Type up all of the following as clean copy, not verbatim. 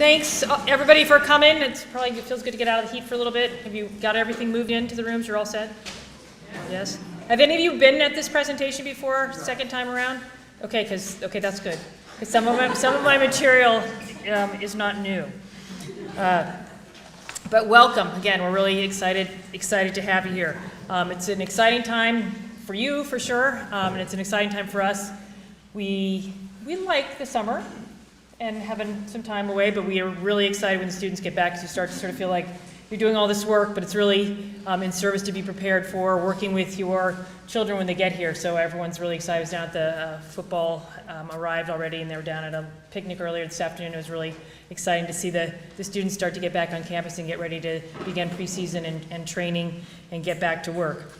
Thanks everybody for coming. It feels good to get out of the heat for a little bit. Have you got everything moved into the rooms? You're all set? Yes. Have any of you been at this presentation before, second time around? Okay, that's good. Because some of my material is not new. But welcome again. We're really excited to have you here. It's an exciting time for you, for sure, and it's an exciting time for us. We like the summer and having some time away, but we are really excited when the students get back because you start to sort of feel like you're doing all this work, but it's really in service to be prepared for working with your children when they get here. So everyone's really excited. I was down at the football arrived already, and they were down at a picnic earlier this afternoon. It was really exciting to see the students start to get back on campus and get ready to begin preseason and training and get back to work.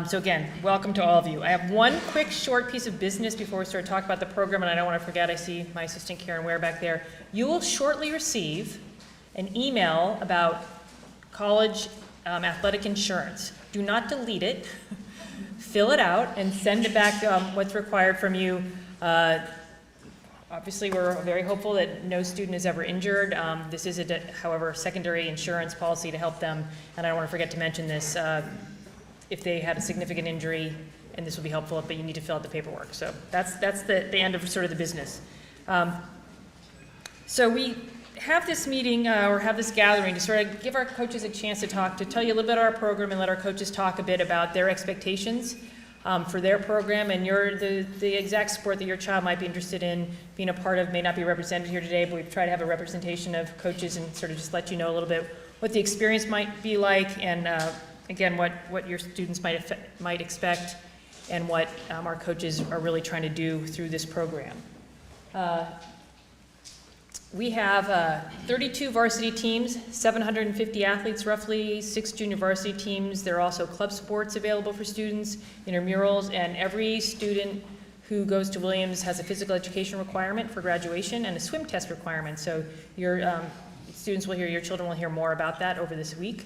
So again, welcome to all of you. I have one quick short piece of business before we start talking about the program, and I don't want to forget, I see my assistant Karen Ware back there. You will shortly receive an email about college athletic insurance. Do not delete it. Fill it out and send it back what's required from you. Obviously, we're very hopeful that no student is ever injured. This is, however, a secondary insurance policy to help them, and I don't want to forget to mention this. If they had a significant injury, and this will be helpful, but you need to fill out the paperwork. So that's the end of sort of the business. So we have this meeting or have this gathering to sort of give our coaches a chance to talk, to tell you a little bit about our program and let our coaches talk a bit about their expectations for their program and the exact sport that your child might be interested in being a part of may not be represented here today, but we've tried to have a representation of coaches and sort of just let you know a little bit what the experience might be like and again, what your students might expect and what our coaches are really trying to do through this program. We have 32 varsity teams, 750 athletes roughly, 6 junior varsity teams. There are also club sports available for students, intramurals, and every student who goes to Williams has a physical education requirement for graduation and a swim test requirement. So your your children will hear more about that over this week.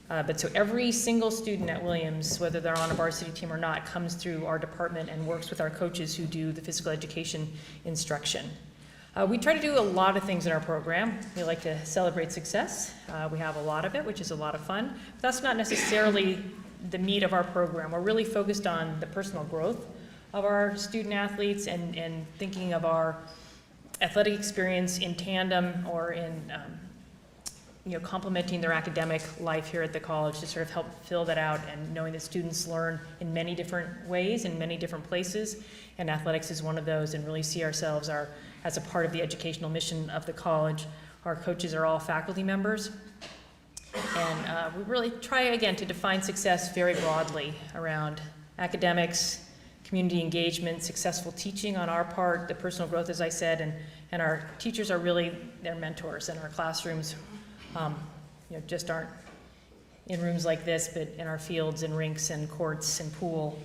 But so every single student at Williams, whether they're on a varsity team or not, comes through our department and works with our coaches who do the physical education instruction. We try to do a lot of things in our program. We like to celebrate success. We have a lot of it, which is a lot of fun. But that's not necessarily the meat of our program. We're really focused on the personal growth of our student athletes and thinking of our athletic experience in tandem or in complementing their academic life here at the college to sort of help fill that out and knowing that students learn in many different ways in many different places, and athletics is one of those, and really see ourselves as a part of the educational mission of the college. Our coaches are all faculty members, and we really try again to define success very broadly around academics, community engagement, successful teaching on our part, the personal growth, as I said, and our teachers are really their mentors, and our classrooms just aren't in rooms like this, but in our fields and rinks and courts and pool.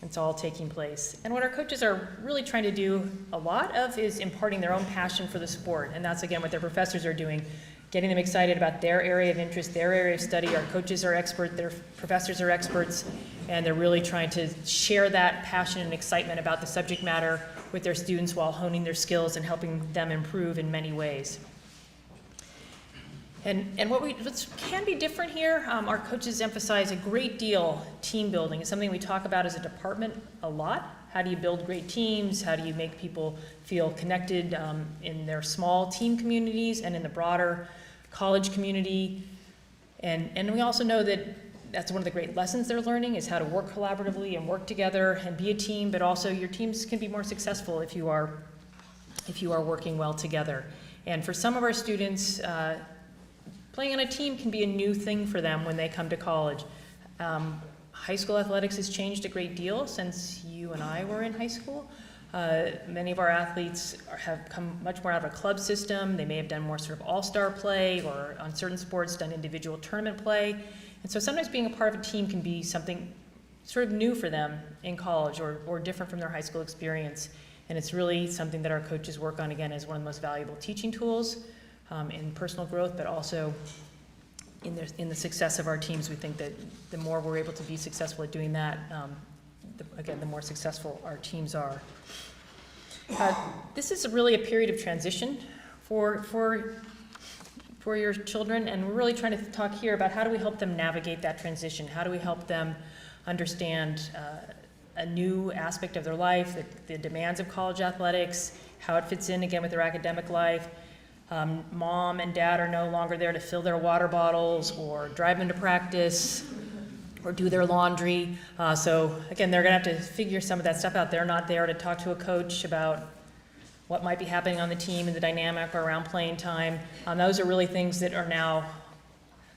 It's all taking place. And what our coaches are really trying to do a lot of is imparting their own passion for the sport. And that's, again, what their professors are doing, getting them excited about their area of interest, their area of study. Our coaches are experts, their professors are experts, and they're really trying to share that passion and excitement about the subject matter with their students while honing their skills and helping them improve in many ways. And what can be different here, our coaches emphasize a great deal team building. It's something we talk about as a department a lot. How do you build great teams? How do you make people feel connected in their small team communities and in the broader college community? And we also know that that's one of the great lessons they're learning is how to work collaboratively and work together and be a team, but also your teams can be more successful if you are working well together. And for some of our students, playing on a team can be a new thing for them when they come to college. High school athletics has changed a great deal since you and I were in high school. Many of our athletes have come much more out of a club system. They may have done more sort of all-star play or on certain sports done individual tournament play. And so sometimes being a part of a team can be something sort of new for them in college or different from their high school experience. And it's really something that our coaches work on, again, as one of the most valuable teaching tools in personal growth, but also in the success of our teams. We think that the more we're able to be successful at doing that, the more successful our teams are. This is really a period of transition for your children, and we're really trying to talk here about how do we help them navigate that transition? How do we help them understand a new aspect of their life, the demands of college athletics, how it fits in again with their academic life. Mom and dad are no longer there to fill their water bottles or drive them to practice or do their laundry. So again, they're going to have to figure some of that stuff out. They're not there to talk to a coach about what might be happening on the team and the dynamic or around playing time. Those are really things that are now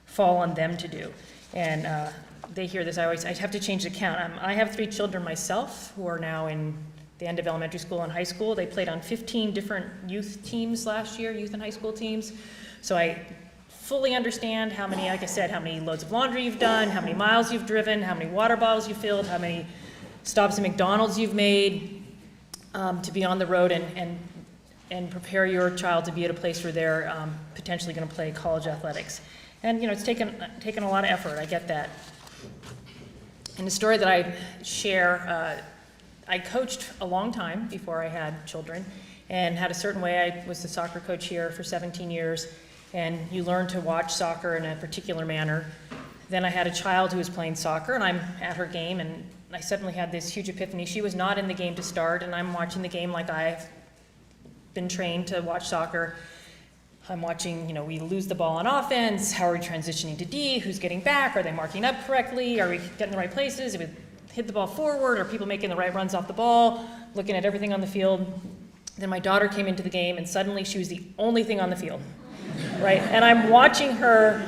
fall on them to do. And they hear this, I have to change the count. I have 3 children myself who are now in the end of elementary school and high school. They played on 15 different youth teams last year, youth and high school teams. So I fully understand how many, like I said, how many loads of laundry you've done, how many miles you've driven, how many water bottles you've filled, how many stops at McDonald's you've made to be on the road and prepare your child to be at a place where they're potentially going to play college athletics. And it's taken a lot of effort, I get that. And the story that I share, I coached a long time before I had children and had a certain way. I was the soccer coach here for 17 years, and you learn to watch soccer in a particular manner. Then I had a child who was playing soccer, and I'm at her game, and I suddenly had this huge epiphany. She was not in the game to start, and I'm watching the game like I've been trained to watch soccer. I'm watching, we lose the ball on offense. How are we transitioning to D? Who's getting back? Are they marking up correctly? Are we getting the right places? If we hit the ball forward? Are people making the right runs off the ball? Looking at everything on the field. Then my daughter came into the game, and suddenly she was the only thing on the field, right? And I'm watching her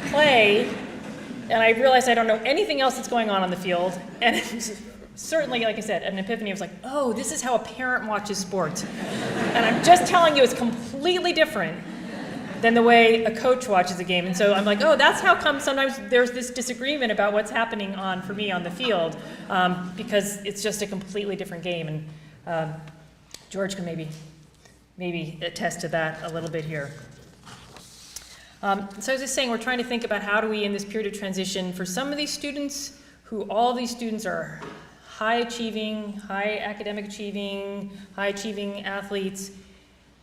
play, and I realized I don't know anything else that's going on the field. And it was certainly, like I said, an epiphany. I was like, oh, this is how a parent watches sports. And I'm just telling you, it's completely different than the way a coach watches a game. And so I'm like, oh, that's how come sometimes there's this disagreement about what's happening for me on the field, because it's just a completely different game. And George can maybe attest to that a little bit here. So I was just saying, we're trying to think about how do we, in this period of transition, for some of these students, all these students are high achieving, high academic achieving, high achieving athletes,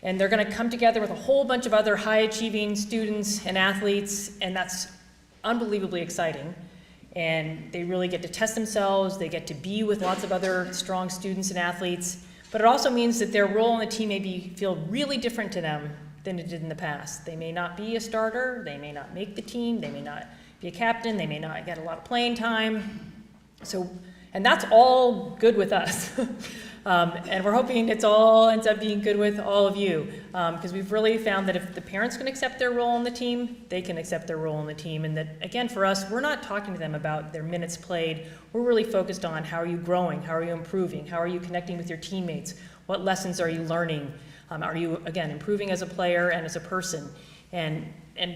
and they're going to come together with a whole bunch of other high-achieving students and athletes, and that's unbelievably exciting. And they really get to test themselves. They get to be with lots of other strong students and athletes. But it also means that their role on the team may feel really different to them than it did in the past. They may not be a starter. They may not make the team. They may not be a captain. They may not get a lot of playing time. And that's all good with us. And we're hoping it all ends up being good with all of you, because we've really found that if the parents can accept their role on the team, they can accept their role on the team. And that, again, for us, we're not talking to them about their minutes played. We're really focused on how are you growing, how are you improving, how are you connecting with your teammates, what lessons are you learning, are you, again, improving as a player and as a person, and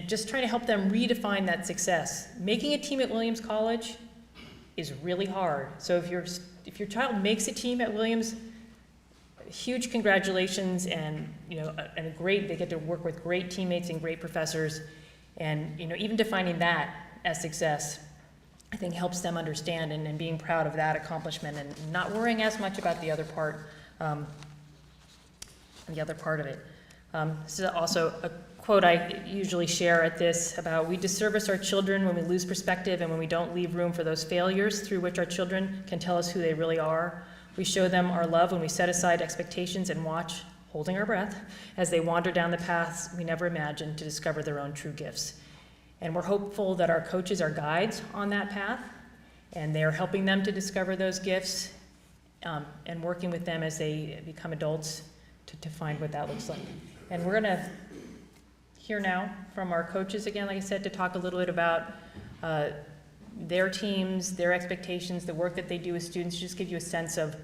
just trying to help them redefine that success. Making a team at Williams College is really hard. So if your child makes a team at Williams, huge congratulations, and they get to work with great teammates and great professors, and even defining that as success, I think helps them understand and being proud of that accomplishment and not worrying as much about the other part of it. This is also a quote I usually share at this about, we disservice our children when we lose perspective and when we don't leave room for those failures through which our children can tell us who they really are. We show them our love when we set aside expectations and watch, holding our breath, as they wander down the paths we never imagined to discover their own true gifts. And we're hopeful that our coaches are guides on that path, and they're helping them to discover those gifts and working with them as they become adults to find what that looks like. And we're going to hear now from our coaches again, like I said, to talk a little bit about their teams, their expectations, the work that they do with students, just give you a sense of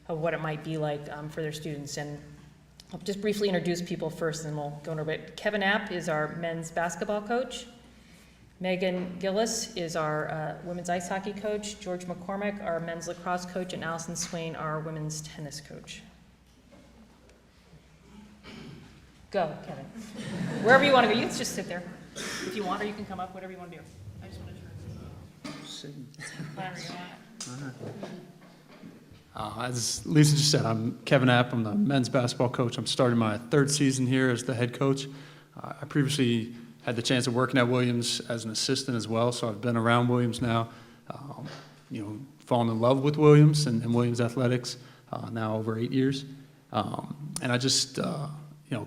what it might be like for their students. And I'll just briefly introduce people first, and then we'll go into it. Kevin App is our men's basketball coach. Megan Gillis is our women's ice hockey coach. George McCormick, our men's lacrosse coach, and Allison Swain, our women's tennis coach. Go, Kevin. Wherever you want to go. You can just sit there if you want, or you can come up, whatever you want to do. I just want to turn. Wherever you want. As Lisa just said, I'm Kevin App. I'm the men's basketball coach. I'm starting my third season here as the head coach. I previously had the chance of working at Williams as an assistant as well, so I've been around Williams now, fallen in love with Williams and Williams athletics now over 8 years. And I just,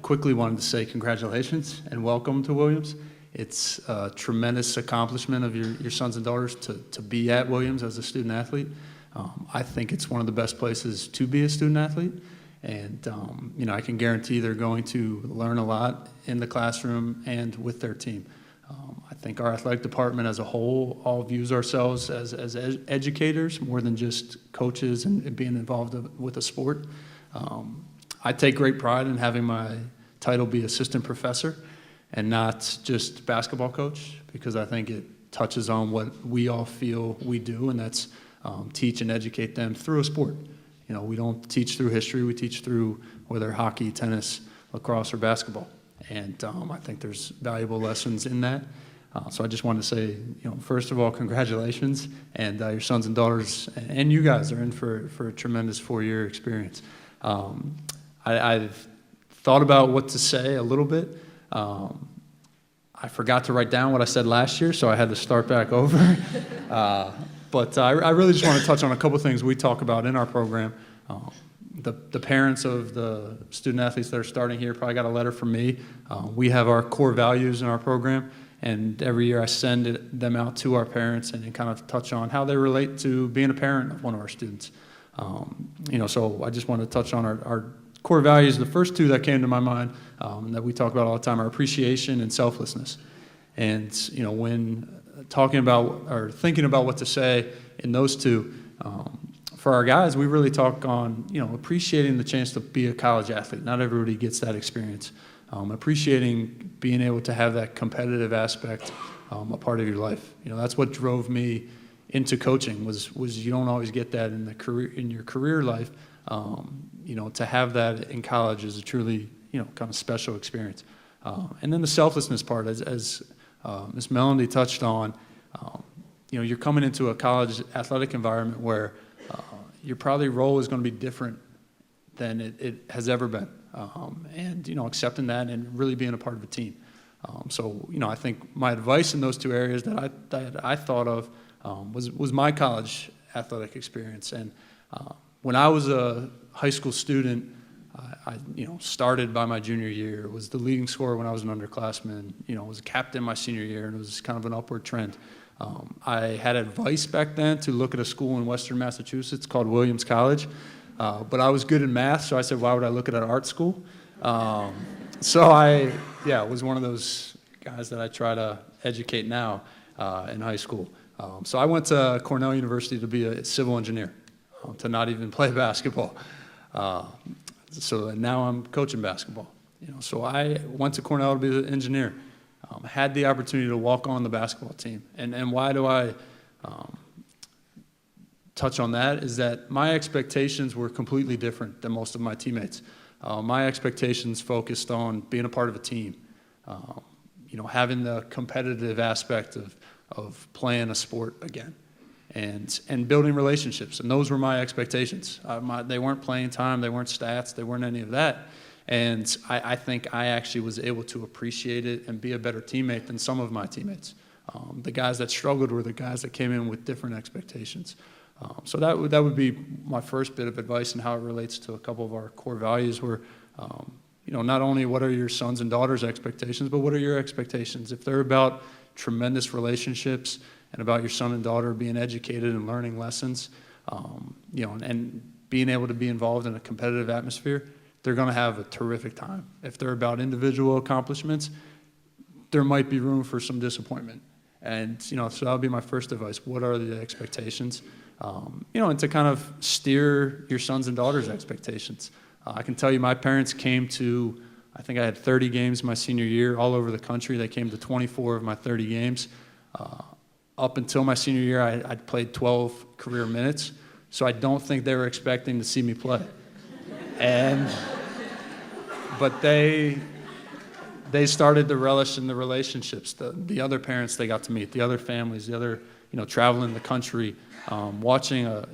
quickly wanted to say congratulations and welcome to Williams. It's a tremendous accomplishment of your sons and daughters to be at Williams as a student athlete. I think it's one of the best places to be a student athlete. And, I can guarantee they're going to learn a lot in the classroom and with their team. I think our athletic department as a whole all views ourselves as educators more than just coaches and being involved with a sport. I take great pride in having my title be assistant professor and not just basketball coach, because I think it touches on what we all feel we do, and that's teach and educate them through a sport. We don't teach through history, we teach through whether hockey, tennis, lacrosse, or basketball. And I think there's valuable lessons in that. So I just wanted to say, first of all, congratulations, and your sons and daughters, and you guys are in for a tremendous 4-year experience. I've thought about what to say a little bit. I forgot to write down what I said last year, so I had to start back over. But I really just want to touch on a couple things we talk about in our program. The parents of the student athletes that are starting here probably got a letter from me. We have our core values in our program, and every year I send them out to our parents and kind of touch on how they relate to being a parent of one of our students. So I just want to touch on our core values. The first two that came to my mind that we talk about all the time are appreciation and selflessness. And, when talking about or thinking about what to say in those two, for our guys, we really talk on, appreciating the chance to be a college athlete. Not everybody gets that experience. Appreciating being able to have that competitive aspect a part of your life. That's what drove me into coaching was you don't always get that in your career life. To have that in college is a truly, kind of special experience. And then the selflessness part, as Ms. Melendy touched on, you're coming into a college athletic environment where your probably role is going to be different than it has ever been. And accepting that and really being a part of a team. So I think my advice in those two areas that I thought of was my college athletic experience. And when I was a high school student, I started by my junior year, was the leading scorer when I was an underclassman, was a captain my senior year, and it was kind of an upward trend. I had advice back then to look at a school in Western Massachusetts called Williams College, but I was good in math, so I said, why would I look at an art school? So I was one of those guys that I try to educate now in high school. So I went to Cornell University to be a civil engineer, to not even play basketball. So now I'm coaching basketball. So I went to Cornell to be an engineer. Had the opportunity to walk on the basketball team. And why do I touch on that is that my expectations were completely different than most of my teammates. My expectations focused on being a part of a team, having the competitive aspect of playing a sport again. And building relationships, and those were my expectations. They weren't playing time, they weren't stats, they weren't any of that. And I think I actually was able to appreciate it and be a better teammate than some of my teammates. The guys that struggled were the guys that came in with different expectations. So that would be my first bit of advice and how it relates to a couple of our core values were, not only what are your sons and daughters' expectations, but what are your expectations? If they're about tremendous relationships and about your son and daughter being educated and learning lessons, and being able to be involved in a competitive atmosphere, they're going to have a terrific time. If they're about individual accomplishments, there might be room for some disappointment. And, so that would be my first advice. What are the expectations? And to kind of steer your sons and daughters' expectations. I can tell you my parents came to, I think I had 30 games my senior year all over the country. They came to 24 of my 30 games. Up until my senior year, I'd played 12 career minutes, so I don't think they were expecting to see me play. But they started to relish in the relationships, the other parents they got to meet, the other families, the other traveling the country, watching a,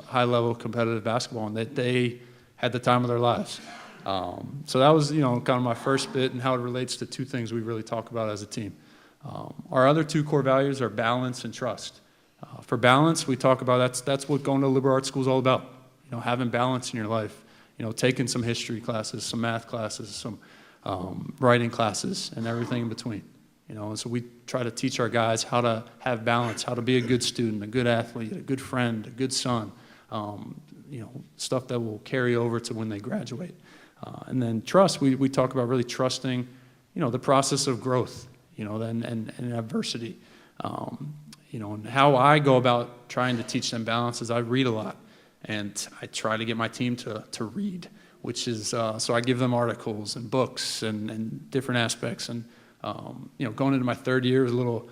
high-level competitive basketball, and that they had the time of their lives. So that was, kind of my first bit and how it relates to two things we really talk about as a team. Our other two core values are balance and trust. For balance, we talk about that's what going to liberal arts school is all about. Having balance in your life. Taking some history classes, some math classes, some writing classes, and everything in between. And so we try to teach our guys how to have balance, how to be a good student, a good athlete, a good friend, a good son. Stuff that will carry over to when they graduate. And then trust, we talk about really trusting, the process of growth, and adversity. And how I go about trying to teach them balance is I read a lot. And I try to get my team to read, which is, so I give them articles and books and different aspects. And, going into my third year was a little,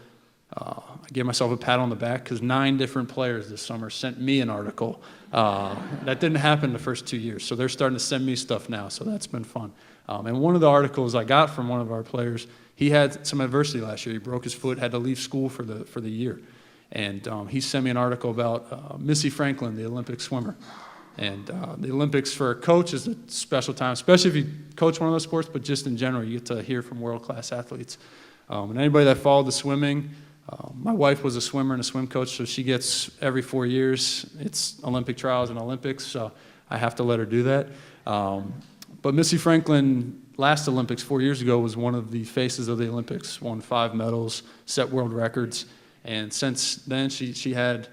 I gave myself a pat on the back because 9 different players this summer sent me an article. That didn't happen the first 2 years. So they're starting to send me stuff now. So that's been fun. And one of the articles I got from one of our players, he had some adversity last year. He broke his foot, had to leave school for the year. And he sent me an article about Missy Franklin, the Olympic swimmer. And the Olympics for a coach is a special time, especially if you coach one of those sports, but just in general, you get to hear from world-class athletes. And anybody that followed the swimming, my wife was a swimmer and a swim coach, so she gets every 4 years, it's Olympic trials and Olympics, so I have to let her do that. But Missy Franklin, last Olympics 4 years ago, was one of the faces of the Olympics, won 5 medals, set world records. And since then, she had,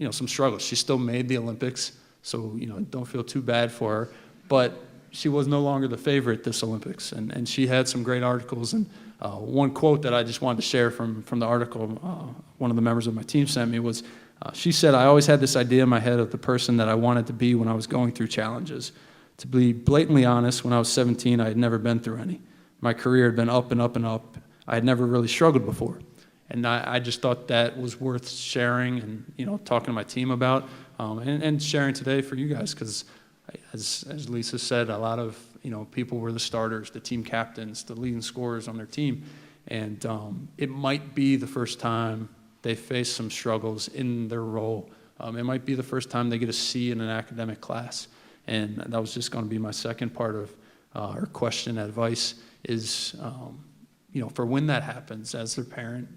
some struggles. She still made the Olympics, so, don't feel too bad for her. But she was no longer the favorite this Olympics, and she had some great articles. And one quote that I just wanted to share from the article one of the members of my team sent me was, she said, "I always had this idea in my head of the person that I wanted to be when I was going through challenges. To be blatantly honest, when I was 17, I had never been through any. My career had been up and up and up. I had never really struggled before. And I just thought that was worth sharing and, talking to my team about and sharing today for you guys because, as Lisa said, a lot of, people were the starters, the team captains, the leading scorers on their team. And it might be the first time they face some struggles in their role. It might be the first time they get a C in an academic class. And that was just going to be my second part of our question advice is, for when that happens as their parent,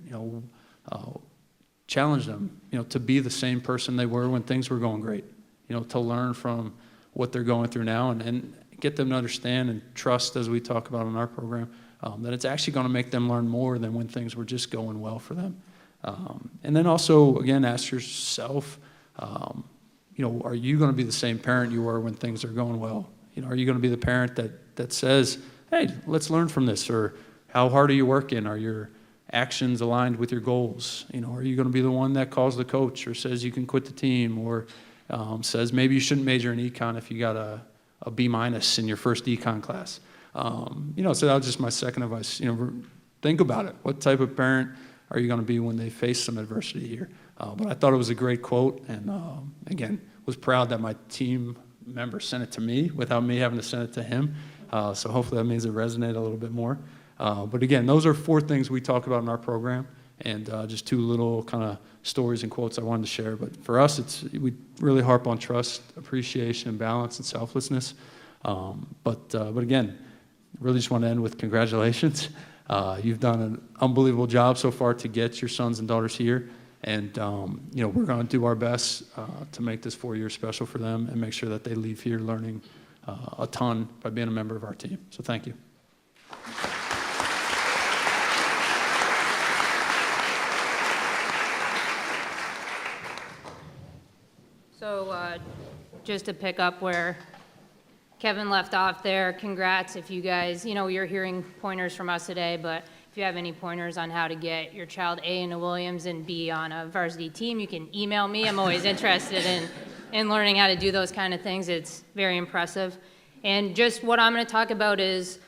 challenge them, to be the same person they were when things were going great, to learn from what they're going through now and get them to understand and trust, as we talk about in our program, that it's actually going to make them learn more than when things were just going well for them. And then also, again, ask yourself, are you going to be the same parent you were when things are going well? Are you going to be the parent that says, hey, let's learn from this, or how hard are you working? Are your actions aligned with your goals? Are you going to be the one that calls the coach or says you can quit the team or says maybe you shouldn't major in econ if you got a B- in your first econ class? So that was just my second advice. Think about it. What type of parent are you going to be when they face some adversity here? But I thought it was a great quote, and again, was proud that my team member sent it to me without me having to send it to him. So hopefully that means it resonated a little bit more. But again, those are 4 things we talk about in our program, and just 2 little kind of stories and quotes I wanted to share. But for us, we really harp on trust, appreciation, balance, and selflessness. But again, really just want to end with congratulations. You've done an unbelievable job so far to get your sons and daughters here. And, we're going to do our best to make this 4 years special for them and make sure that they leave here learning a ton by being a member of our team. So thank you. So just to pick up where Kevin left off there, congrats if you guys, you're hearing pointers from us today, but if you have any pointers on how to get your child A into Williams and B on a varsity team, you can email me. I'm always interested in learning how to do those kind of things. It's very impressive. And just what I'm going to talk about is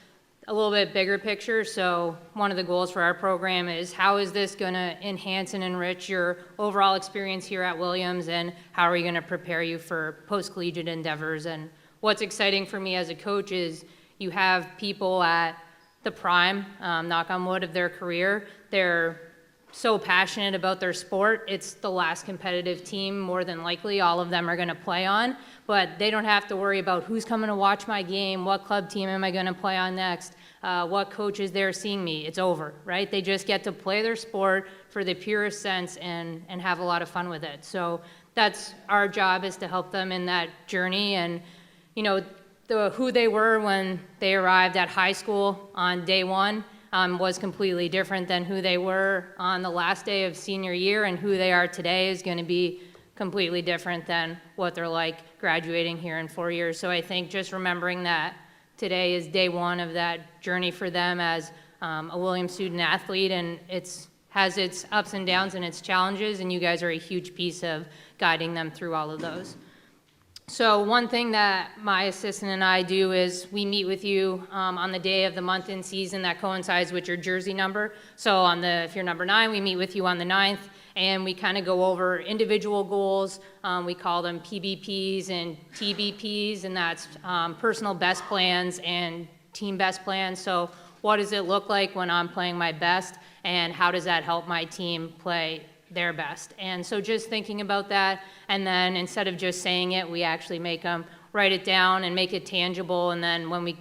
a little bit bigger picture. So one of the goals for our program is how is this going to enhance and enrich your overall experience here at Williams, and how are we going to prepare you for post-collegiate endeavors? And what's exciting for me as a coach is you have people at the prime, knock on wood, of their career. They're so passionate about their sport. It's the last competitive team, more than likely, all of them are going to play on, but they don't have to worry about who's coming to watch my game, what club team am I going to play on next, what coach is there seeing me. It's over, right? They just get to play their sport for the purest sense and have a lot of fun with it. So that's our job, is to help them in that journey. And, you know, who they were when they arrived at high school on day one was completely different than who they were on the last day of senior year, and who they are today is going to be completely different than what they're like graduating here in 4 years. So I think just remembering that today is day one of that journey for them as a Williams student athlete, and has its ups and downs and its challenges, and you guys are a huge piece of guiding them through all of those. So one thing that my assistant and I do is we meet with you on the day of the month in season that coincides with your jersey number. So if you're number 9, we meet with you on the 9th, and we kind of go over individual goals. We call them PBPs and TBPs, and that's personal best plans and team best plans. So what does it look like when I'm playing my best, and how does that help my team play their best? And so just thinking about that, and then instead of just saying it, we actually make them write it down and make it tangible, and then when we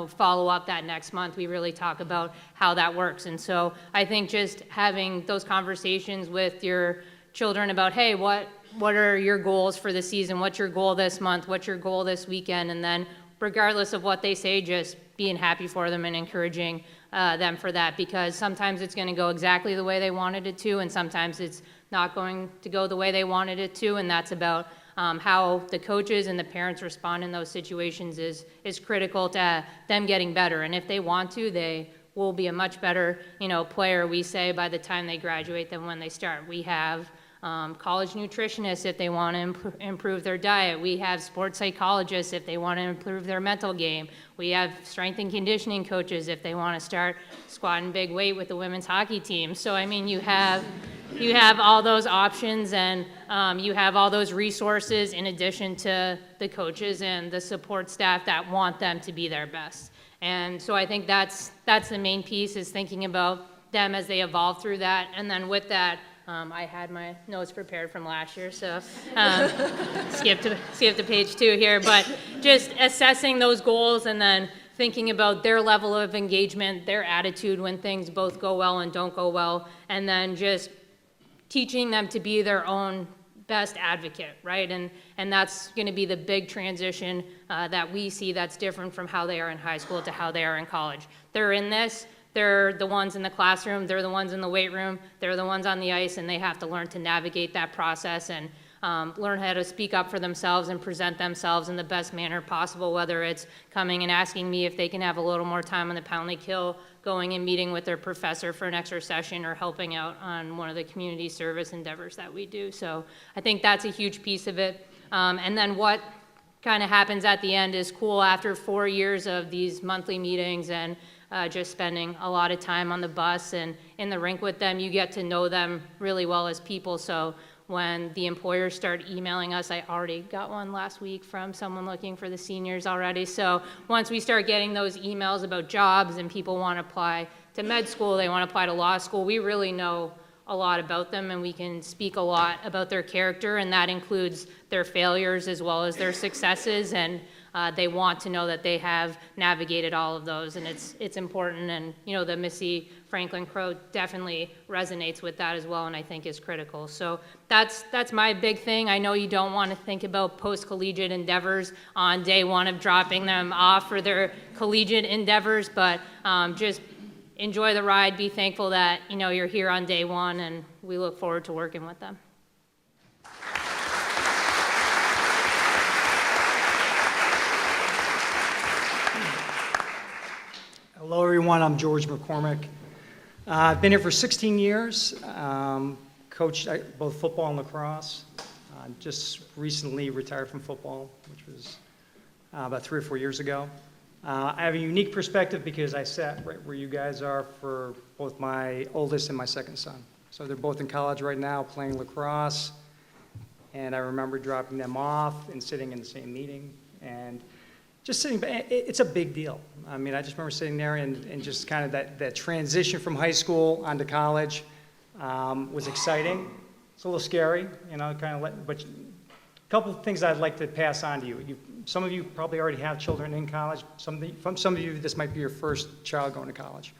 follow up that next month, we really talk about how that works. And so I think just having those conversations with your children about, hey, what are your goals for the season? What's your goal this month? What's your goal this weekend? And then regardless of what they say, just being happy for them and encouraging them for that, because sometimes it's going to go exactly the way they wanted it to, and sometimes it's not going to go the way they wanted it to, and that's about how the coaches and the parents respond in those situations is critical to them getting better. And if they want to, they will be a much better player, we say, by the time they graduate than when they start. We have college nutritionists if they want to improve their diet. We have sports psychologists if they want to improve their mental game. We have strength and conditioning coaches if they want to start squatting big weight with the women's hockey team. So I mean, you have all those options, and you have all those resources in addition to the coaches and the support staff that want them to be their best. And so I think that's the main piece, is thinking about them as they evolve through that. And then with that, I had my notes prepared from last year, so skip to page 2 here. But just assessing those goals, and then thinking about their level of engagement, their attitude when things both go well and don't go well, and then just teaching them to be their own best advocate, right? And that's going to be the big transition that we see that's different from how they are in high school to how they are in college. They're in this. They're the ones in the classroom, they're the ones in the weight room, they're the ones on the ice, and they have to learn to navigate that process and learn how to speak up for themselves and present themselves in the best manner possible, whether it's coming and asking me if they can have a little more time on the penalty kill, going and meeting with their professor for an extra session, or helping out on one of the community service endeavors that we do. So I think that's a huge piece of it. And then what kind of happens at the end is cool. After 4 years of these monthly meetings and just spending a lot of time on the bus and in the rink with them, you get to know them really well as people. So when the employers start emailing us, I already got one last week from someone looking for the seniors already. So once we start getting those emails about jobs and people want to apply to med school, they want to apply to law school, we really know a lot about them, and we can speak a lot about their character, and that includes their failures as well as their successes. And they want to know that they have navigated all of those, and it's important. And the Missy Franklin Crow definitely resonates with that as well, and I think is critical. So that's my big thing. I know you don't want to think about post-collegiate endeavors on day one of dropping them off for their collegiate endeavors, but just enjoy the ride. Be thankful that you're here on day one, and we look forward to working with them. Hello, everyone. I'm George McCormick. I've been here for 16 years, coached both football and lacrosse. Just recently retired from football, which was about 3 or 4 years ago. I have a unique perspective because I sat right where you guys are for both my oldest and my second son. So they're both in college right now playing lacrosse, and I remember dropping them off and sitting in the same meeting and just sitting back. It's a big deal. I mean, I just remember sitting there and just kind of that transition from high school onto college. was exciting. It's a little scary, you know, but a couple of things I'd like to pass on to you. Some of you probably already have children in college. Some of you, this might be your first child going to college.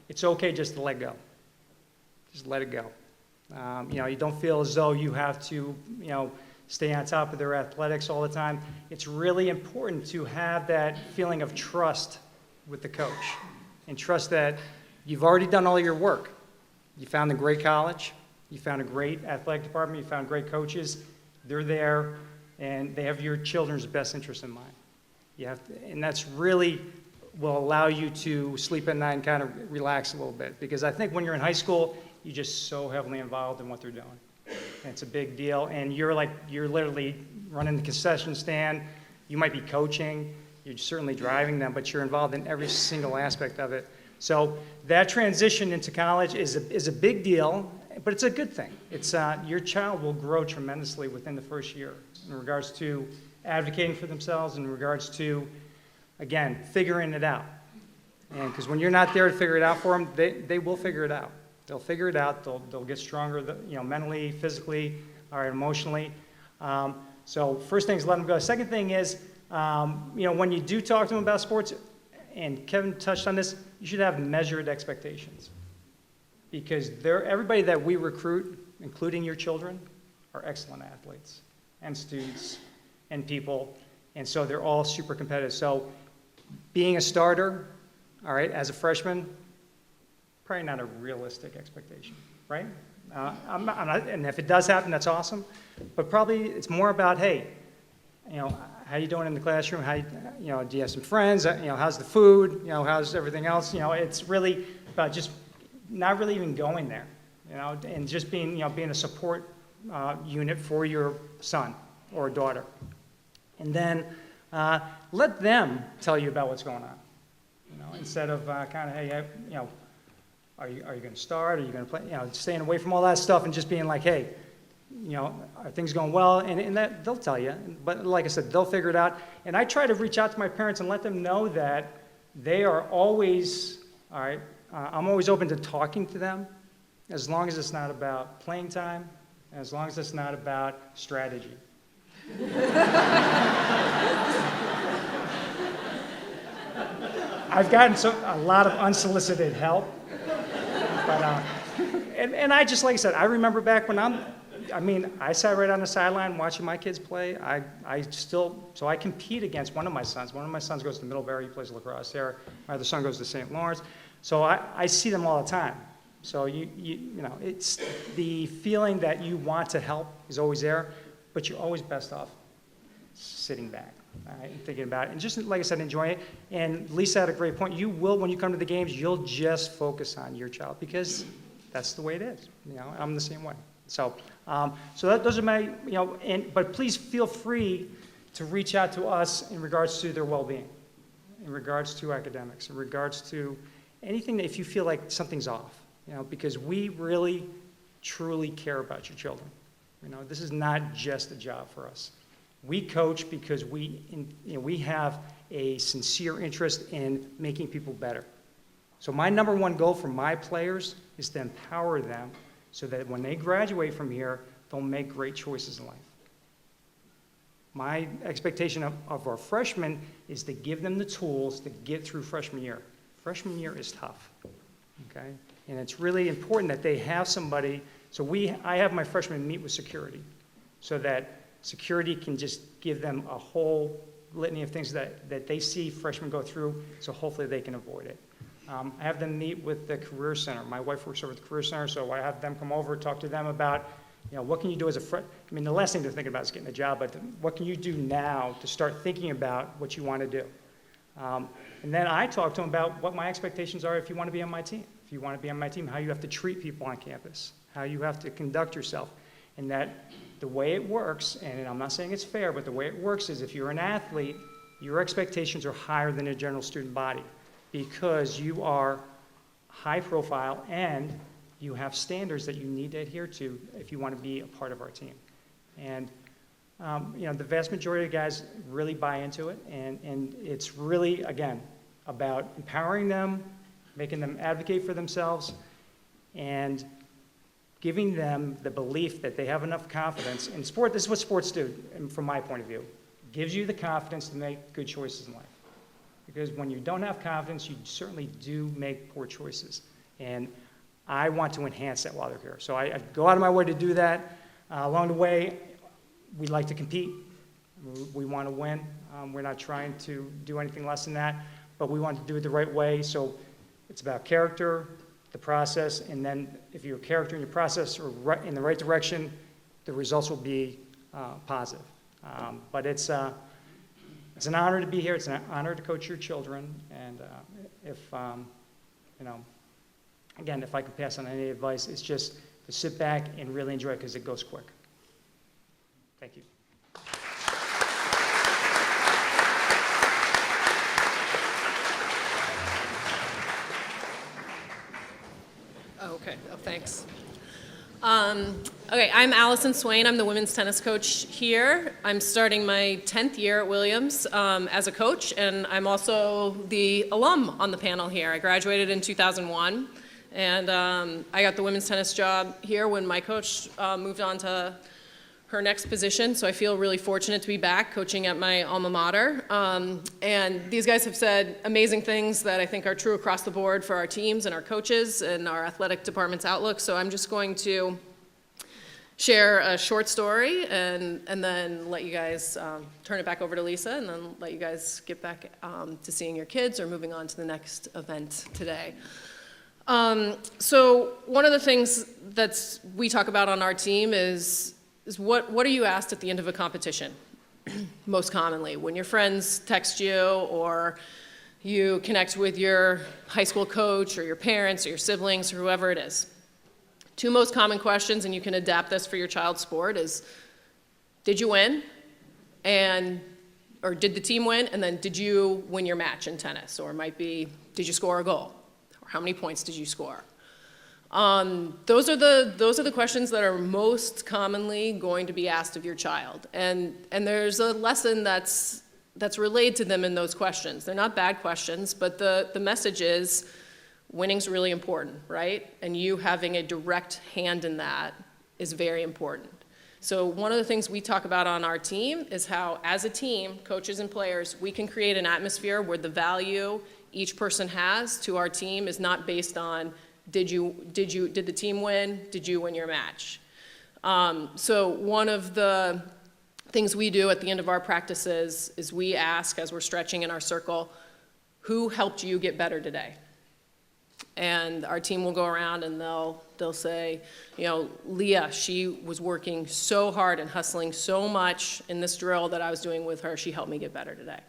It's okay just to let go. Just let it go. You know, you don't feel as though you have to, you know, stay on top of their athletics all the time. It's really important to have that feeling of trust with the coach and trust that you've already done all your work. You found a great college. You found a great athletic department. You found great coaches. They're there, and they have your children's best interest in mind. You have to, and that's really will allow you to sleep at night and kind of relax a little bit. Because I think when you're in high school, you're just so heavily involved in what they're doing. And it's a big deal, and you're literally running the concession stand. You might be coaching. You're certainly driving them, but you're involved in every single aspect of it. So that transition into college is a big deal, but it's a good thing. It's your child will grow tremendously within the first year in regards to advocating for themselves, in regards to, again, figuring it out. And because when you're not there to figure it out for them, they will figure it out. They'll figure it out. They'll get stronger, you know, mentally, physically, or emotionally. So first thing is let them go. Second thing is, you know, when you do talk to them about sports, and Kevin touched on this, you should have measured expectations. Because everybody that we recruit, including your children, are excellent athletes and students and people. And so they're all super competitive. So being a starter, all right, as a freshman, probably not a realistic expectation, right? I'm not, and if it does happen, that's awesome. But probably it's more about, hey, you know, how you doing in the classroom? You know, do you have some friends? You know, how's the food? You know, how's everything else? You know, it's really about just not really even going there, you know, and just being, you know, being a support unit for your son or daughter. And then let them tell you about what's going on, you know, instead of kind of, hey, you know, are you going to start? Are you going to play? You know, staying away from all that stuff and just being like, hey, you know, are things going well? And that they'll tell you. But like I said, they'll figure it out. And I try to reach out to my parents and let them know that they are always, all right, I'm always open to talking to them as long as it's not about playing time, and as long as it's not about strategy. I've gotten a lot of unsolicited help. But, and I just, like I said, I remember back when I sat right on the sideline watching my kids play. So I compete against one of my sons. One of my sons goes to Middlebury, he plays lacrosse there. My other son goes to St. Lawrence. So I see them all the time. So you know, it's the feeling that you want to help is always there, but you're always best off sitting back, all right, and thinking about it. And just, like I said, enjoy it. And Lisa had a great point. You will, when you come to the games, you'll just focus on your child because that's the way it is. You know, I'm the same way. So, those are my, you know, but please feel free to reach out to us in regards to their well-being, in regards to academics, in regards to anything that if you feel like something's off, you know, because we really, truly care about your children. You know, this is not just a job for us. We coach because we have a sincere interest in making people better. So my number one goal for my players is to empower them so that when they graduate from here, they'll make great choices in life. My expectation of our freshmen is to give them the tools to get through freshman year. Freshman year is tough, okay? And it's really important that they have somebody. So I have my freshmen meet with security so that security can just give them a whole litany of things that they see freshmen go through, so hopefully they can avoid it. I have them meet with the Career Center. My wife works over at the Career Center, so I have them come over, talk to them about, you know, what can you do as a freshman? I mean, the last thing they're thinking about is getting a job, but what can you do now to start thinking about what you want to do? And then I talk to them about what my expectations are if you want to be on my team. If you want to be on my team, how you have to treat people on campus, how you have to conduct yourself, and that the way it works, and I'm not saying it's fair, but the way it works is if you're an athlete, your expectations are higher than a general student body because you are high profile and you have standards that you need to adhere to if you want to be a part of our team. And you know, the vast majority of guys really buy into it, and it's really, again, about empowering them, making them advocate for themselves, and giving them the belief that they have enough confidence. In sport, this is what sports do, and from my point of view. Gives you the confidence to make good choices in life. Because when you don't have confidence, you certainly do make poor choices. And I want to enhance that while they're here. So I go out of my way to do that. Along the way, we like to compete. We want to win. We're not trying to do anything less than that, but we want to do it the right way. So it's about character, the process, and then if your character and your process are in the right direction, the results will be positive. But it's an honor to be here. It's an honor to coach your children. And if, again, if I could pass on any advice, it's just to sit back and really enjoy it because it goes quick. Thank you. Okay, thanks. Okay, I'm Allison Swain. I'm the women's tennis coach here. I'm starting my 10th year at Williams as a coach, and I'm also the alum on the panel here. I graduated in 2001, and I got the women's tennis job here when my coach moved on to her next position, so I feel really fortunate to be back coaching at my alma mater. And these guys have said amazing things that I think are true across the board for our teams and our coaches and our athletic department's outlook, so I'm just going to share a short story and then let you guys turn it back over to Lisa and then let you guys get back to seeing your kids or moving on to the next event today. So one of the things that we talk about on our team is what are you asked at the end of a competition? Most commonly, when your friends text you or you connect with your high school coach or your parents or your siblings or whoever it is. Two most common questions, and you can adapt this for your child's sport, is did you win? Or did the team win? And then did you win your match in tennis? Or it might be, did you score a goal? Or how many points did you score? Those are the questions that are most commonly going to be asked of your child. And there's a lesson that's relayed to them in those questions. They're not bad questions, but the message is winning's really important, right? And you having a direct hand in that is very important. So one of the things we talk about on our team is how, as a team, coaches and players, we can create an atmosphere where the value each person has to our team is not based on did the team win? Did you win your match? So one of the things we do at the end of our practices is we ask, as we're stretching in our circle, who helped you get better today? And our team will go around and they'll say, Leah, she was working so hard and hustling so much in this drill that I was doing with her. She helped me get better today.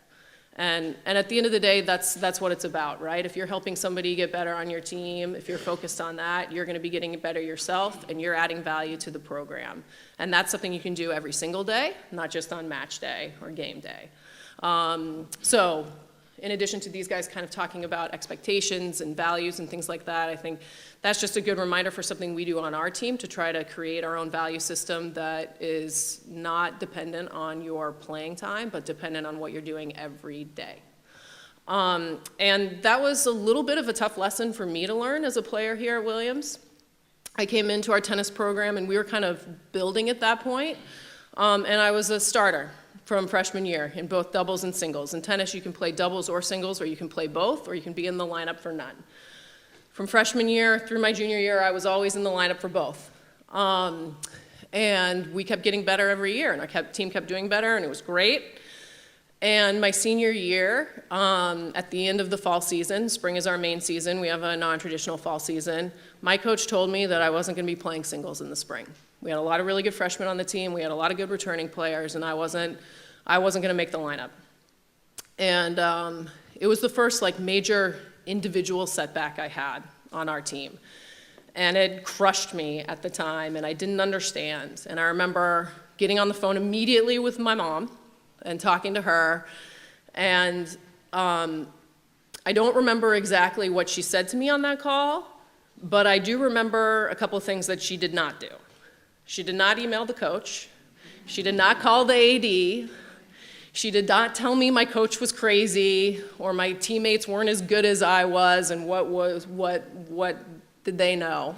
And at the end of the day, that's what it's about, right? If you're helping somebody get better on your team, if you're focused on that, you're going to be getting better yourself, and you're adding value to the program. And that's something you can do every single day, not just on match day or game day. So in addition to these guys kind of talking about expectations and values and things like that, I think that's just a good reminder for something we do on our team to try to create our own value system that is not dependent on your playing time, but dependent on what you're doing every day. And that was a little bit of a tough lesson for me to learn as a player here at Williams. I came into our tennis program and we were kind of building at that point, and I was a starter from freshman year in both doubles and singles. In tennis, you can play doubles or singles, or you can play both, or you can be in the lineup for none. From freshman year through my junior year, I was always in the lineup for both. And we kept getting better every year, and our team kept doing better, and it was great. And my senior year, at the end of the fall season, spring is our main season, we have a non-traditional fall season, my coach told me that I wasn't going to be playing singles in the spring. We had a lot of really good freshmen on the team, we had a lot of good returning players, and I wasn't going to make the lineup. And it was the first major individual setback I had on our team. And it crushed me at the time, and I didn't understand. And I remember getting on the phone immediately with my mom and talking to her, and I don't remember exactly what she said to me on that call, but I do remember a couple of things that she did not do. She did not email the coach. She did not call the AD. She did not tell me my coach was crazy or my teammates weren't as good as I was and what Did they know?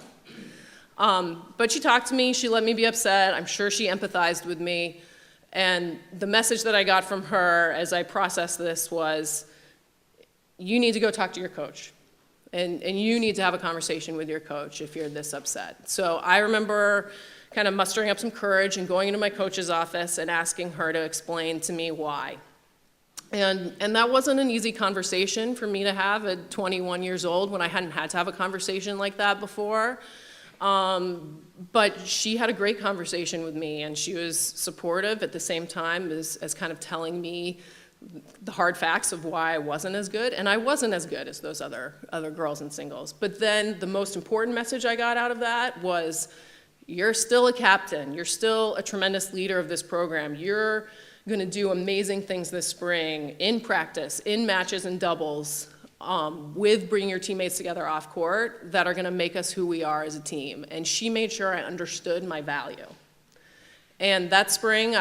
But she talked to me, she let me be upset, I'm sure she empathized with me, and the message that I got from her as I processed this was, you need to go talk to your coach, and you need to have a conversation with your coach if you're this upset. So I remember kind of mustering up some courage and going into my coach's office and asking her to explain to me why. And that wasn't an easy conversation for me to have at 21 years old when I hadn't had to have a conversation like that before. But she had a great conversation with me, and she was supportive at the same time as kind of telling me the hard facts of why I wasn't as good, and I wasn't as good as those other girls in singles. But then the most important message I got out of that was, you're still a captain, you're still a tremendous leader of this program, you're gonna do amazing things this spring in practice, in matches and doubles, with bringing your teammates together off court that are gonna make us who we are as a team. And she made sure I understood my value. And that spring,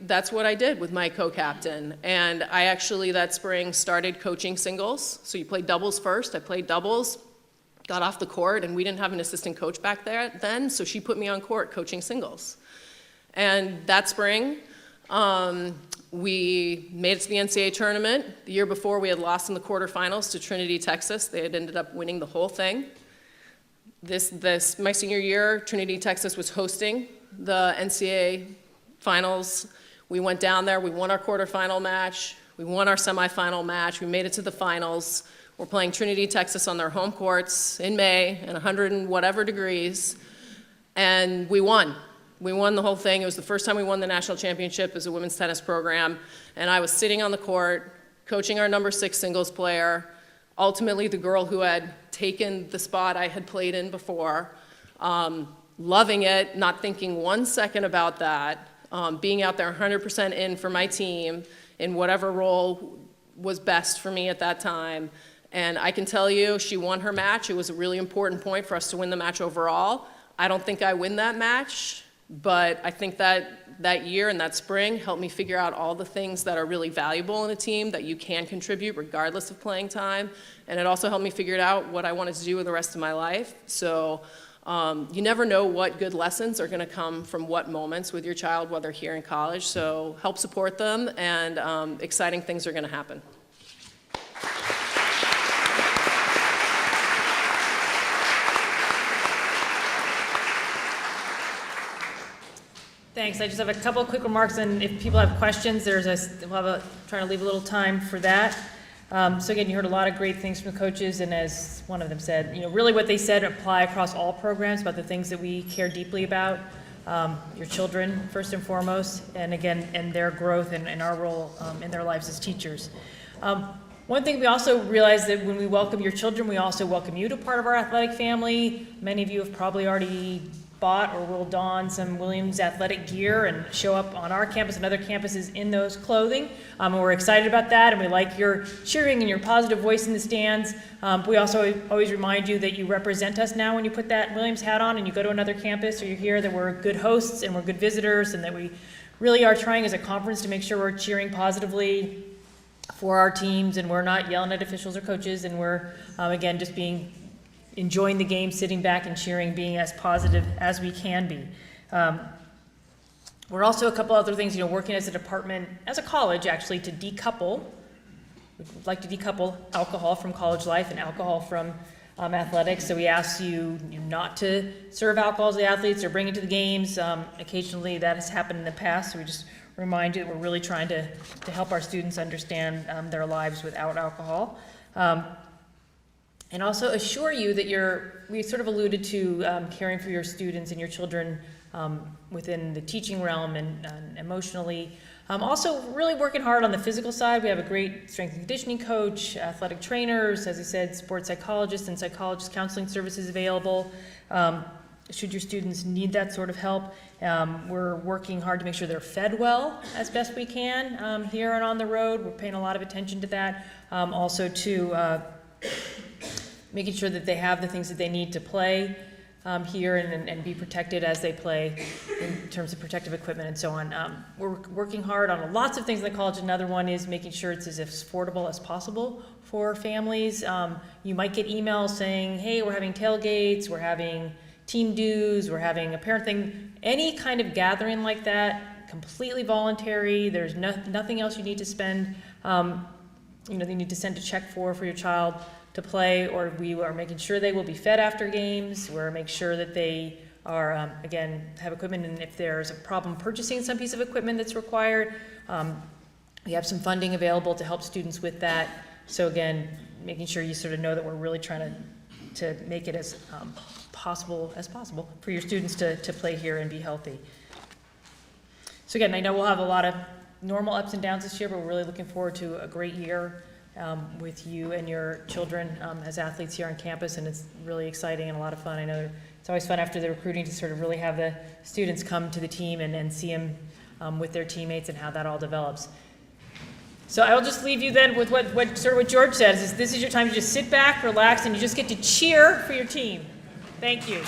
that's what I did with my co-captain. And I actually, that spring, started coaching singles. So you play doubles first. I played doubles, got off the court, and we didn't have an assistant coach back there then, so she put me on court coaching singles. And that spring, we made it to the NCAA tournament. The year before, we had lost in the quarterfinals to Trinity, Texas. They had ended up winning the whole thing. My senior year, Trinity, Texas was hosting the NCAA finals. We went down there, we won our quarterfinal match, we won our semifinal match, we made it to the finals. We're playing Trinity, Texas on their home courts in May at 100 and whatever degrees, and we won. We won the whole thing. It was the first time we won the national championship as a women's tennis program, and I was sitting on the court, coaching our number 6 singles player, ultimately the girl who had taken the spot I had played in before, loving it, not thinking 1 second about that, being out there 100% in for my team in whatever role was best for me at that time. And I can tell you, she won her match. It was a really important point for us to win the match overall. I don't think I win that match, but I think that year and that spring helped me figure out all the things that are really valuable in a team that you can contribute regardless of playing time. And it also helped me figure out what I wanted to do with the rest of my life. So you never know what good lessons are gonna come from what moments with your child while they're here in college. So help support them, and exciting things are gonna happen. Thanks. I just have a couple of quick remarks, and if people have questions, trying to leave a little time for that. So again, you heard a lot of great things from the coaches, and as one of them said, really what they said apply across all programs about the things that we care deeply about, your children first and foremost, and again, and their growth and our role in their lives as teachers. One thing we also realized that when we welcome your children, we also welcome you to part of our athletic family. Many of you have probably already bought or will don some Williams athletic gear and show up on our campus and other campuses in those clothing. And we're excited about that, and we like your cheering and your positive voice in the stands. We also always remind you that you represent us now when you put that Williams hat on and you go to another campus or you're here, that we're good hosts and we're good visitors, and that we really are trying as a conference to make sure we're cheering positively for our teams, and we're not yelling at officials or coaches, and we're, again, just enjoying the game, sitting back and cheering, being as positive as we can be. We're also a couple other things, working as a department, as a college actually, to decouple. We'd like to decouple alcohol from college life and alcohol from athletics. So we ask you not to serve alcohol to the athletes or bring it to the games. Occasionally that has happened in the past, so we just remind you that we're really trying to help our students understand their lives without alcohol. And also assure you that we sort of alluded to caring for your students and your children within the teaching realm and emotionally. Also really working hard on the physical side. We have a great strength and conditioning coach, athletic trainers, as I said, sports psychologists and psychologist counseling services available. Should your students need that sort of help. We're working hard to make sure they're fed well as best we can here and on the road. We're paying a lot of attention to that. Also to making sure that they have the things that they need to play. here and be protected as they play in terms of protective equipment and so on. We're working hard on lots of things in the college. Another one is making sure it's as affordable as possible for families. You might get emails saying, hey, we're having tailgates, we're having team dues, we're having a parent thing. Any kind of gathering like that, completely voluntary. There's nothing else you need to spend. You need to send a check for your child to play, or we are making sure they will be fed after games. We're making sure that they are, again, have equipment, and if there's a problem purchasing some piece of equipment that's required, we have some funding available to help students with that. So again, making sure you sort of know that we're really trying to make it as possible for your students to play here and be healthy. So again, I know we'll have a lot of normal ups and downs this year, but we're really looking forward to a great year with you and your children as athletes here on campus, and it's really exciting and a lot of fun. I know it's always fun after the recruiting to sort of really have the students come to the team and see them with their teammates and how that all develops. So I will just leave you then with what George says, is this is your time to just sit back, relax, and you just get to cheer for your team. Thank you.